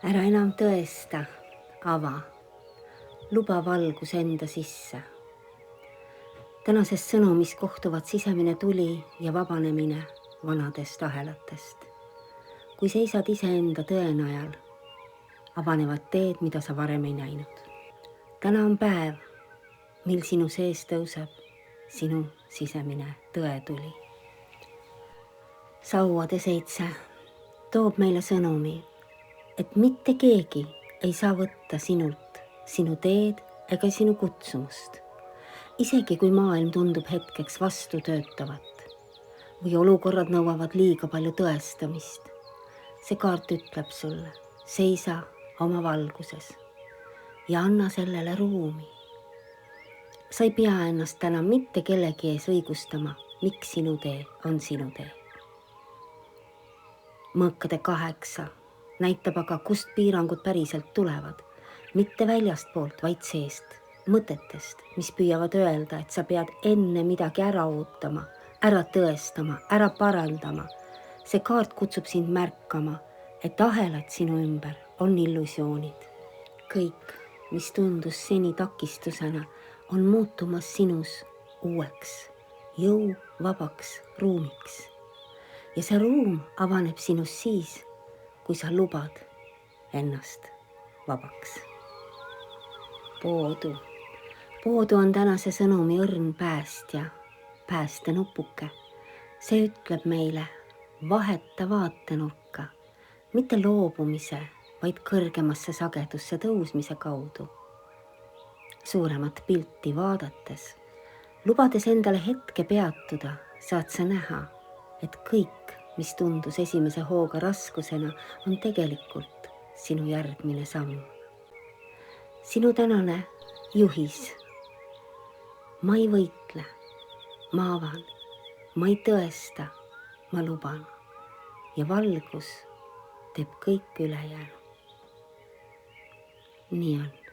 Ära enam tõesta, ava, luba valgus enda sisse. Tänases sõnumis kohtuvad sisemine tuli ja vabanemine vanadest ahelatest. Kui seisad iseenda tõe najal, avanevad teed, mida sa varem ei näinud. Täna on päev, mil sinu sees tõuseb sinu sisemine tõetuli. Sauade 7 toob meile sõnumi, et mitte keegi ei saa võtta sinult sinu teed ega sinu kutsumust, isegi kui maailm tundub hetkeks vastu töötavat või olukorrad nõuavad liiga palju tõestamist. See kaart ütleb sulle, seisa oma valguses ja anna sellele ruumi. Sa ei pea ennast täna mitte kellegi ees õigustama, miks sinu tee on sinu tee. Mõõkade 8 näitab aga, kust piirangud päriselt tulevad, mitte väljast poolt, vaid seest, mõtetest, mis püüavad öelda, et sa pead enne midagi ära ootama, ära tõestama, ära parandama. See kaart kutsub sind märkama, et ahelad sinu ümber on illusioonid. Kõik, mis tundus seni takistusena, on muutumas sinus uueks, jõuvabaks ruumiks. Ja see ruum avaneb sinus siis, kui sa lubad ennast vabaks. Poodu on tänase sõnumi õrn päästja, päästenupuke. See ütleb meile vaheta vaatenurka, mitte loobumise, vaid kõrgemasse sagedusse tõusmise kaudu. Suuremat pilti vaadates, lubades endale hetke peatuda, saad sa näha, et kõik, mis tundus esimese hooga raskusena, on tegelikult sinu järgmine samm. Sinu tänane juhis. Ma ei võitle, ma avan, ma ei tõesta, ma luban ja valgus teeb kõik ülejäänu. Nii on.